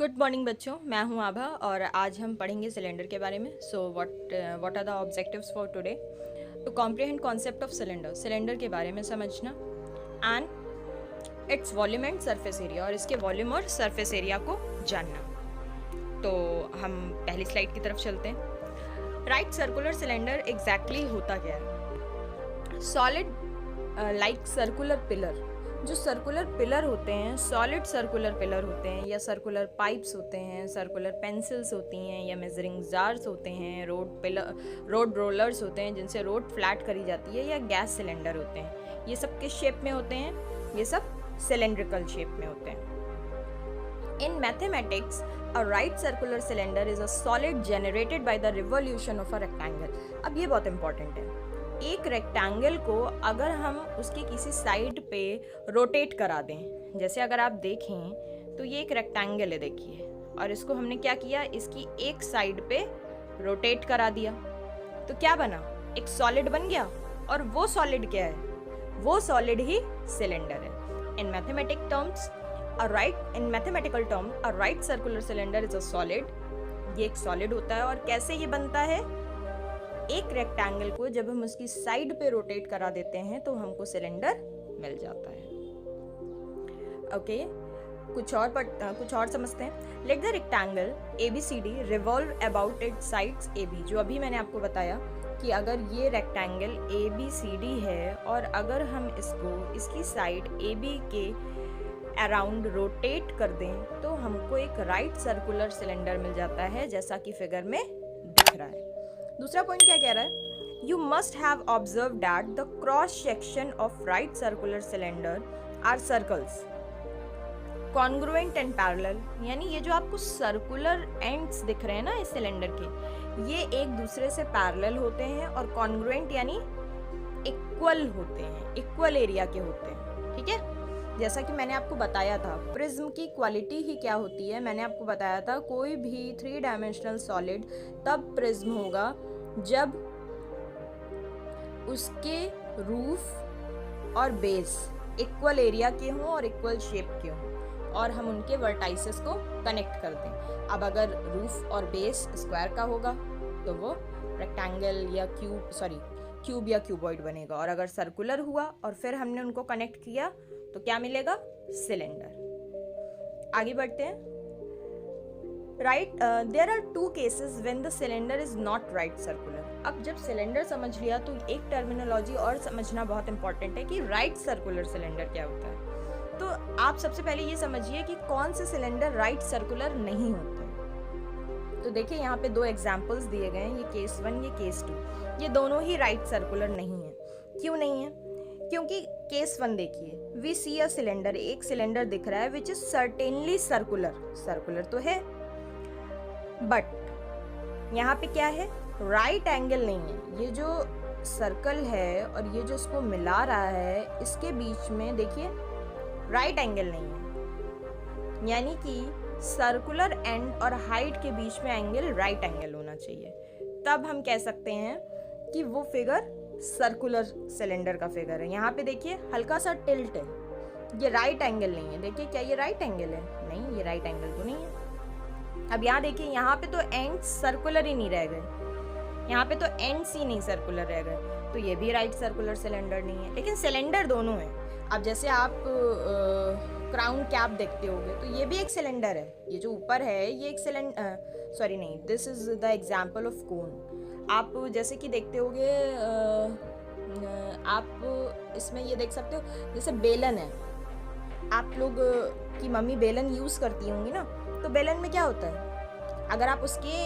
Good morning बच्चों, मैं हूं आभा और आज हम पढ़ेंगे सिलेंडर के बारे में। So what are the objectives for today? To comprehend concept of cylinder, cylinder के बारे में समझना, and it's volume and surface area, और इसके वॉल्यूम और सरफेस एरिया को जानना। तो हम पहली स्लाइड की तरफ चलते हैं। राइट सर्कुलर सिलेंडर एग्जैक्टली होता क्या है? सॉलिड लाइक सर्कुलर पिलर, जो सर्कुलर पिलर होते हैं, सॉलिड सर्कुलर पिलर होते हैं, या सर्कुलर पाइप्स होते हैं, सर्कुलर पेंसिल्स होती हैं, या मेजरिंग जार्स होते हैं, रोड रोलर्स होते हैं जिनसे रोड फ्लैट करी जाती है, या गैस सिलेंडर होते हैं। ये सब किस शेप में होते हैं? ये सब सिलेंड्रिकल शेप में होते हैं। In mathematics, a right circular cylinder is a solid generated by the revolution of a rectangle. अब ये बहुत इंपॉर्टेंट है। एक रेक्टेंगल को अगर हम उसकी किसी साइड पे रोटेट करा दें, जैसे अगर आप देखें तो ये एक रेक्टेंगल है, देखिए, और इसको हमने क्या किया, इसकी एक साइड पे रोटेट करा दिया, तो क्या बना? एक सॉलिड बन गया। और वो सॉलिड क्या है? वो सॉलिड ही सिलेंडर है। इन mathematical term a right circular cylinder is a solid. ये एक सॉलिड होता है। और कैसे ये बनता है? एक रेक्टेंगल को जब हम उसकी साइड पे रोटेट करा देते हैं तो हमको सिलेंडर मिल जाता है। ओके, कुछ और समझते हैं। Let the rectangle ABCD revolve about it's sides AB। जो अभी मैंने आपको बताया कि अगर ये रेक्टेंगल ABCD है और अगर हम इसकी साइड AB के अराउंड रोटेट कर दें तो हमको एक राइट सर्कुलर सिलेंडर मिल जाता है, जैसा कि फिगर में दिख रहा है। दूसरा पॉइंट क्या कह रहा है? You must have observe that the cross section of right circular cylinder are circles congruent and parallel. यानी ये जो आपको सर्कुलर एंड्स दिख रहे हैं ना इस सिलेंडर के, ये एक दूसरे से पैरेलल होते हैं, और कॉन्ग्रुएंट यानी इक्वल होते हैं, इक्वल एरिया के होते हैं। ठीक है, जैसा कि मैंने आपको बताया था, प्रिज्म की क्वालिटी ही क्या होती है। मैंने आपको बताया था कोई भी 3 डायमेंशनल सॉलिड तब प्रिज्म होगा जब उसके रूफ और बेस इक्वल एरिया के हों और इक्वल शेप के हों, और हम उनके वर्टाइसेस को कनेक्ट कर दें। अब अगर रूफ और बेस स्क्वायर का होगा तो वो रेक्टेंगल या क्यूब या क्यूबॉइड बनेगा, और अगर सर्कुलर हुआ और फिर हमने उनको कनेक्ट किया तो क्या मिलेगा? सिलेंडर। आगे बढ़ते हैं। There are 2 cases when the cylinder is not right circular. अब जब सिलेंडर समझ लिया तो एक टर्मिनोलॉजी और समझना बहुत इंपॉर्टेंट है कि राइट सर्कुलर सिलेंडर क्या होता है। तो आप सबसे पहले ये समझिए कि कौन से सिलेंडर राइट सर्कुलर नहीं होते। तो देखिए यहाँ पे 2 एग्जाम्पल्स दिए गए हैं, ये केस 1, ये केस 2। ये दोनों ही राइट सर्कुलर नहीं है। क्यों नहीं है? क्योंकि केस 1 देखिए, वी सी अ सिलेंडर, एक सिलेंडर दिख रहा है which is certainly circular, circular तो है, बट यहाँ पे क्या है? राइट एंगल नहीं है। ये जो सर्कल है और ये जो इसको मिला रहा है, इसके बीच में देखिए राइट एंगल नहीं है। यानी कि सर्कुलर एंड और हाइट के बीच में एंगल राइट एंगल होना चाहिए, तब हम कह सकते हैं कि वो फिगर सर्कुलर सिलेंडर का फिगर है। यहाँ पे देखिए हल्का सा टिल्ट है, ये राइट एंगल नहीं है। देखिए क्या ये राइट एंगल है? नहीं, ये राइट एंगल तो नहीं है। अब यहाँ देखिए, यहाँ पे तो एंड्स सर्कुलर ही नहीं रह गए, यहाँ पे तो एंड्स ही नहीं सर्कुलर रह गए, तो ये भी राइट सर्कुलर सिलेंडर नहीं है। लेकिन सिलेंडर दोनों है। अब जैसे आप क्राउन कैप देखते होगे तो ये भी एक सिलेंडर है। ये जो ऊपर है ये एक this is the example of cone. आप जैसे कि देखते होगे, आप इसमें ये देख सकते हो, जैसे बेलन है, आप लोग की मम्मी बेलन यूज करती होंगी ना, तो बेलन में क्या होता है? अगर आप उसके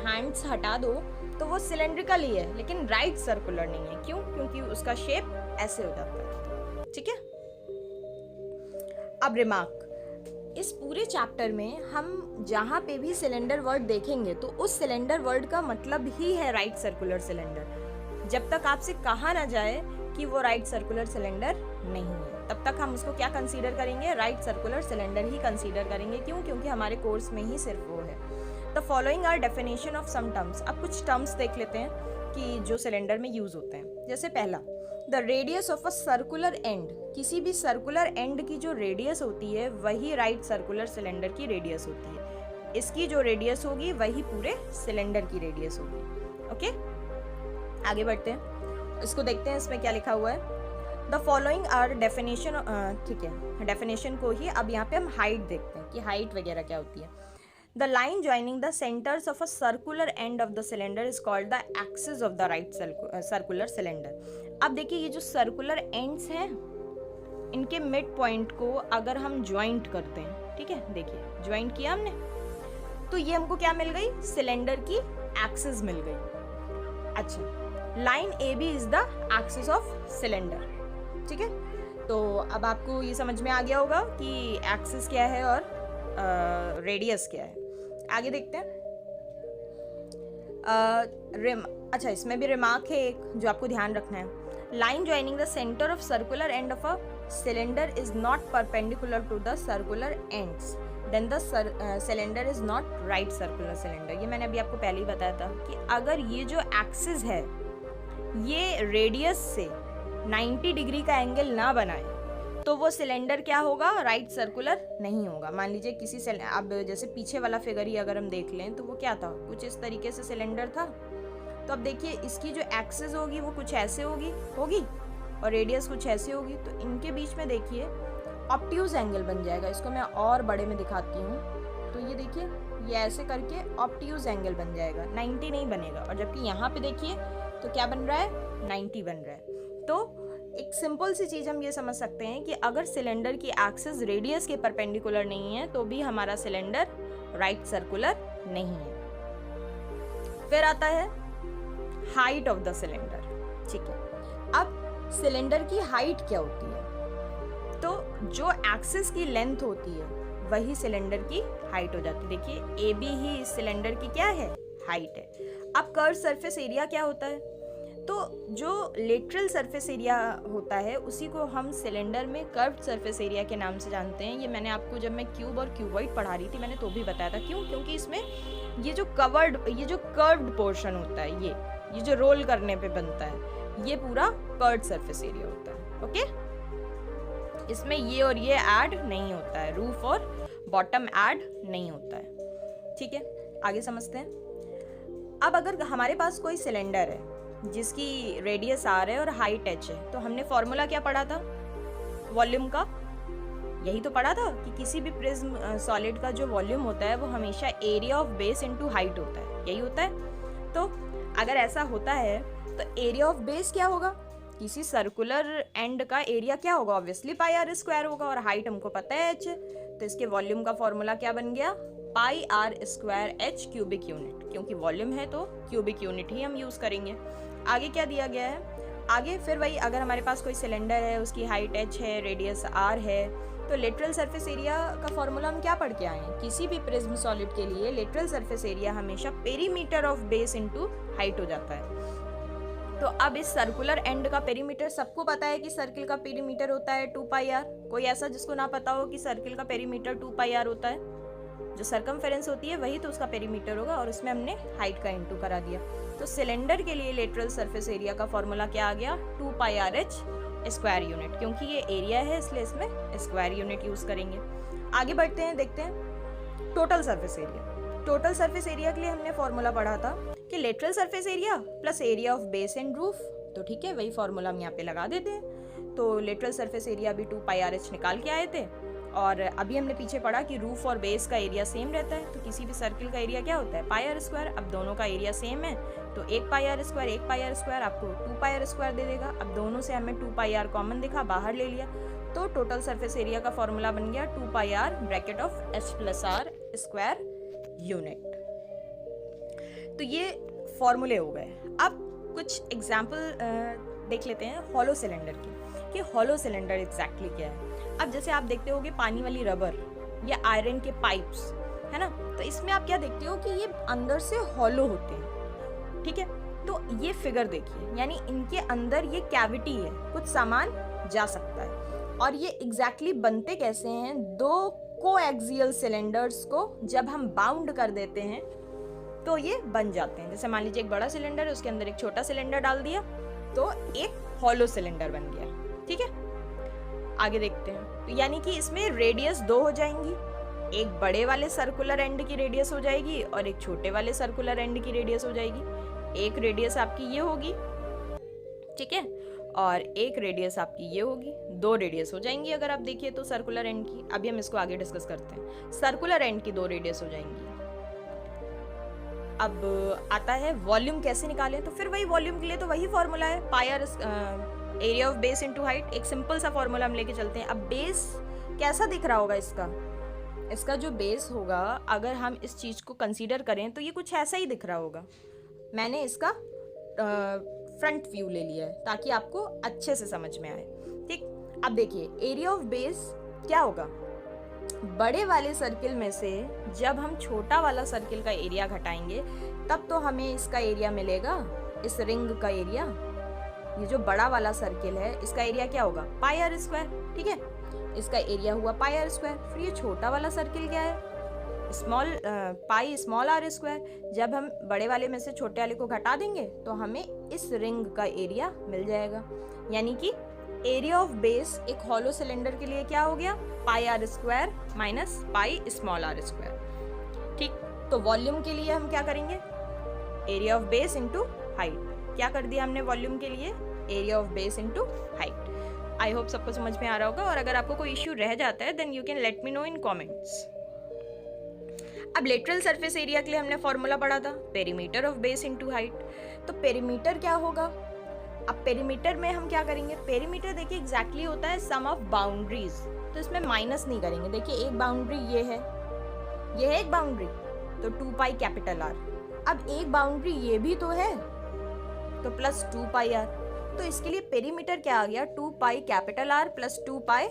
हैंड्स हटा दो तो वो सिलेंड्रिकल ही है, लेकिन राइट सर्कुलर नहीं है। क्यों? क्योंकि उसका शेप ऐसे हो जाता है। ठीक है। अब रिमार्क, इस पूरे चैप्टर में हम जहाँ पे भी सिलेंडर वर्ड देखेंगे तो उस सिलेंडर वर्ड का मतलब ही है राइट सर्कुलर सिलेंडर। जब तक आपसे कहा ना जाए कि वो राइट सर्कुलर सिलेंडर नहीं है, तब तक हम उसको क्या कंसीडर करेंगे? राइट सर्कुलर सिलेंडर ही कंसीडर करेंगे। क्यों? क्योंकि हमारे कोर्स में ही सिर्फ वो है। The following are definition of some terms. अब कुछ टर्म्स देख लेते हैं कि जो सिलेंडर में यूज होते हैं। जैसे पहला, the radius of a circular and, किसी भी सर्कुलर एंड की जो रेडियस होती है वही राइट सर्कुलर सिलेंडर की रेडियस होती है। इसकी जो रेडियस होगी वही पूरे सिलेंडर की रेडियस होगी। ओके, आगे बढ़ते हैं, इसको देखते हैं इसमें क्या लिखा हुआ है। द फॉलोइंग आर डेफिनेशन, ठीक है, डेफिनेशन को ही अब यहाँ पे हम हाइट देखते हैं कि हाइट वगैरह क्या होती है। The line joining the centres of a circular end of the cylinder is called the axis of the right circular cylinder. अब देखिए ये जो सर्कुलर एंड्स हैं इनके मिड पॉइंट को अगर हम ज्वाइंट करते हैं, ठीक है, देखिए ज्वाइंट किया हमने, तो ये हमको क्या मिल गई, सिलेंडर की एक्सिस मिल गई। अच्छा, line A B is the axis of cylinder, ठीक है। तो अब आपको ये समझ में आ गया होगा कि एक्सिस क्या है और रेडियस क्या है। आगे देखते हैं। अच्छा, इसमें भी रिमार्क है एक जो आपको ध्यान रखना है। Line joining the center of circular end of a cylinder is not perpendicular to the circular ends, then the cylinder is not right circular cylinder. ये मैंने अभी आपको पहले ही बताया था कि अगर ये जो एक्सिस है ये रेडियस से 90 डिग्री का एंगल ना बनाए तो वो सिलेंडर क्या होगा, राइट सर्कुलर नहीं होगा। मान लीजिए किसी अब जैसे पीछे वाला फिगर ही अगर हम देख लें तो वो क्या था, कुछ इस तरीके से सिलेंडर था। तो अब देखिए इसकी जो एक्सिस होगी वो कुछ ऐसे होगी और रेडियस कुछ ऐसे होगी, तो इनके बीच में देखिए ऑब्ट्यूज एंगल बन जाएगा। इसको मैं और बड़े में दिखाती हूँ, तो ये देखिए ये ऐसे करके ऑब्ट्यूज एंगल बन जाएगा, 90 नहीं बनेगा। और जबकि यहाँ पे देखिए तो क्या बन रहा है, 90 बन रहा है। तो एक सिंपल सी चीज़ हम ये समझ सकते हैं कि अगर सिलेंडर की एक्सिस रेडियस के परपेंडिकुलर नहीं है तो भी हमारा सिलेंडर राइट सर्कुलर नहीं है। फिर आता है हाइट ऑफ द सिलेंडर, ठीक है। अब सिलेंडर की हाइट क्या होती है, तो जो एक्सिस की लेंथ होती है वही सिलेंडर की हाइट हो जाती है। देखिए ए बी ही इस सिलेंडर की क्या है, हाइट है। अब कर्व सरफेस एरिया क्या होता है, तो जो लेटरल सरफेस एरिया होता है उसी को हम सिलेंडर में कर्व्ड सरफेस एरिया के नाम से जानते हैं। ये मैंने आपको जब मैं क्यूब और क्यूबॉइड पढ़ा रही थी मैंने तो भी बताया था। क्यों, क्योंकि इसमें ये जो कर्व्ड पोर्शन होता है, ये जो रोल करने पे बनता है, ये पूरा कर्व्ड सरफेस एरिया होता है। ओके, इसमें ये और ये ऐड नहीं होता है, रूफ और बॉटम ऐड नहीं होता है, ठीक है। आगे समझते हैं। अब अगर हमारे पास कोई सिलेंडर है जिसकी रेडियस आर है और हाइट एच है, तो हमने फॉर्मूला क्या पढ़ा था, वॉल्यूम का, यही तो पढ़ा था कि किसी भी प्रिज्म सॉलिड का जो वॉल्यूम होता है वो हमेशा area of base into height होता है, यही होता है। तो अगर ऐसा होता है तो एरिया ऑफ बेस क्या होगा, किसी सर्कुलर एंड का एरिया क्या होगा, ऑब्वियसली पाई आर स्क्वायर होगा, और हाइट हमको पता है एच, तो इसके वॉल्यूम का फॉर्मूला क्या बन गया, pi r square h cubic unit. क्योंकि वॉल्यूम है तो क्यूबिक यूनिट ही हम यूज़ करेंगे। आगे क्या दिया गया है, आगे फिर वही, अगर हमारे पास कोई सिलेंडर है उसकी हाइट एच है, रेडियस आर है, तो लेटरल सरफेस एरिया का फॉर्मूला हम क्या पढ़ के आए हैं, किसी भी प्रिज्म सॉलिड के लिए लेटरल सरफेस एरिया हमेशा perimeter of base into height हो जाता है। तो अब इस सर्कुलर एंड का पेरीमीटर सबको पता है कि सर्किल का पेरीमीटर होता है 2 पाई आर। कोई ऐसा जिसको ना पता हो कि सर्किल का पेरीमीटर 2 पाई आर होता है, जो सर्कमफेरेंस होती है वही तो उसका पेरीमीटर होगा, और उसमें हमने हाइट का इंटू करा दिया। तो सिलेंडर के लिए लेटरल सरफेस एरिया का फॉर्मूला क्या आ गया, 2 pi R H square unit. क्योंकि ये एरिया है इसलिए इसमें स्क्वायर यूनिट यूज करेंगे। आगे बढ़ते हैं, देखते हैं total surface area. Total surface area के लिए हमने फॉर्मूला पढ़ा था कि lateral surface area plus area of base and roof, तो ठीक है वही फॉर्मूला हम यहाँ पे लगा देते हैं। तो लेटरल सरफेस एरिया भी 2 पाई आर एच निकाल के आए थे, और अभी हमने पीछे पढ़ा कि रूफ और बेस का एरिया सेम रहता है, तो किसी भी सर्किल का एरिया क्या होता है, पाई आर स्क्वायर। अब दोनों का एरिया सेम है तो 1 पाई आर स्क्वायर आपको 2 पाई आर स्क्वायर दे देगा। अब दोनों से हमें 2 पाई आर कॉमन दिखा, बाहर ले लिया, तो टोटल सरफेस एरिया का फॉर्मूला बन गया 2 pi r bracket of h plus r square unit. तो ये फॉर्मूले हो गए। अब कुछ एग्जाम्पल देख लेते हैं हॉलो सिलेंडर की, कि हॉलो सिलेंडर एग्जैक्टली क्या है। अब जैसे आप देखते होगे पानी वाली रबर या आयरन के पाइप्स, है ना, तो इसमें आप क्या देखते हो कि ये अंदर से हॉलो होते हैं, ठीक है। तो ये फिगर देखिए, यानी इनके अंदर ये कैविटी है, कुछ सामान जा सकता है। और ये एग्जैक्टली बनते कैसे हैं, 2 कोएक्सियल सिलेंडर्स को जब हम बाउंड कर देते हैं तो ये बन जाते हैं। जैसे मान लीजिए एक बड़ा सिलेंडर है, उसके अंदर एक छोटा सिलेंडर डाल दिया तो एक हॉलो सिलेंडर बन गया। ठीक है, आगे देखते हैं। तो यानी कि इसमें रेडियस 2 हो जाएंगी, एक बड़े वाले सर्कुलर एंड की रेडियस हो जाएगी और एक छोटे वाले सर्कुलर एंड की रेडियस हो जाएगी। एक रेडियस आपकी ये होगी, ठीक है, और एक रेडियस आपकी ये होगी। 2 रेडियस हो जाएंगी अगर आप देखिए तो सर्कुलर एंड की। अभी हम इसको आगे डिस्कस करते हैं। सर्कुलर एंड की 2 रेडियस हो जाएंगी। अब आता है वॉल्यूम कैसे निकालें। तो फिर वही वॉल्यूम के लिए तो वही फॉर्मूला है, pi r area of base into height. एक सिंपल सा फॉर्मूला हम लेके चलते हैं। अब बेस कैसा दिख रहा होगा इसका जो बेस होगा, अगर हम इस चीज़ को कंसीडर करें तो ये कुछ ऐसा ही दिख रहा होगा। मैंने इसका फ्रंट व्यू ले लिया है ताकि आपको अच्छे से समझ में आए। ठीक, अब देखिए एरिया ऑफ बेस क्या होगा। बड़े वाले सर्किल में से जब हम छोटा वाला सर्किल का एरिया घटाएंगे तब तो हमें इसका एरिया मिलेगा, इस रिंग का एरिया। ये जो बड़ा वाला सर्किल है इसका एरिया क्या होगा, पाई आर स्क्वायर। ठीक है, इसका एरिया हुआ पाई आर स्क्वायर। फिर ये छोटा वाला सर्किल क्या है, पाई स्मॉल आर स्क्वायर। जब हम बड़े वाले में से छोटे वाले को घटा देंगे तो हमें इस रिंग का एरिया मिल जाएगा। यानी कि एरिया ऑफ बेस एक हॉलो सिलेंडर के लिए क्या हो गया, pi r square minus pi small r square. ठीक, तो वॉल्यूम के लिए हम क्या करेंगे, area of base into height. क्या कर दिया हमने वॉल्यूम के लिए, area of base into height. I hope सबको समझ में आ रहा होगा। और अगर आपको कोई इश्यू रह जाता है then you can let me know in comments. अब लेटरल सरफेस एरिया के लिए हमने फॉर्मूला पढ़ा था, perimeter of base into height. तो पेरीमीटर क्या होगा, अब पेरीमीटर में हम क्या करेंगे, पेरीमीटर देखिए एग्जैक्टली होता है सम ऑफ बाउंड्रीज। तो इसमें माइनस नहीं करेंगे। देखिए एक बाउंड्री ये है एक बाउंड्री, तो 2 पाई कैपिटल आर। अब एक बाउंड्री ये भी तो है, तो प्लस 2 पाई आर। तो इसके लिए पेरीमीटर क्या आ गया, 2 pi capital R plus 2 pi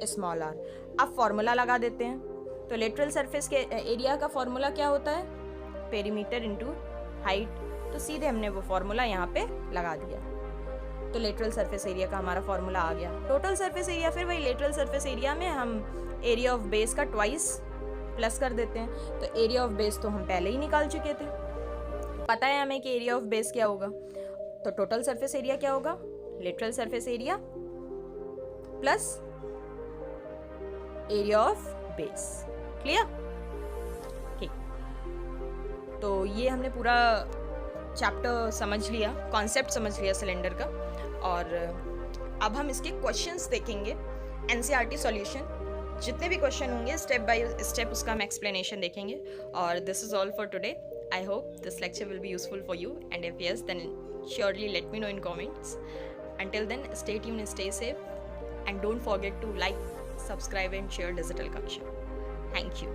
small R. अब फॉर्मूला लगा देते हैं। तो लेटरल सरफेस के एरिया का फॉर्मूला क्या होता है, पेरीमीटर इनटू हाइट। तो सीधे हमने वो फॉर्मूला यहाँ पे लगा दिया। तो लेटरल सरफेस एरिया का हमारा फॉर्मूला आ गया। टोटल सरफेस एरिया, फिर वही लेटरल सरफेस एरिया में हम एरिया ऑफ बेस का ट्वाइस प्लस कर देते हैं। तो एरिया ऑफ बेस तो हम पहले ही निकाल चुके थे, पता है हमें कि एरिया ऑफ बेस क्या होगा। तो टोटल सरफेस एरिया क्या होगा, lateral surface area plus area of base. Clear? ठीक, तो ये हमने पूरा चैप्टर समझ लिया, कॉन्सेप्ट समझ लिया सिलेंडर का। और अब हम इसके क्वेश्चंस देखेंगे, एनसीईआरटी सॉल्यूशन। जितने भी क्वेश्चन होंगे स्टेप बाय स्टेप उसका हम एक्सप्लेनेशन देखेंगे। और this is all for today. I hope this lecture will be useful for you, and if yes then surely let me know in comments. Until then, stay tuned, stay safe, and don't forget to like, subscribe and share Digital Kaksha. Thank you.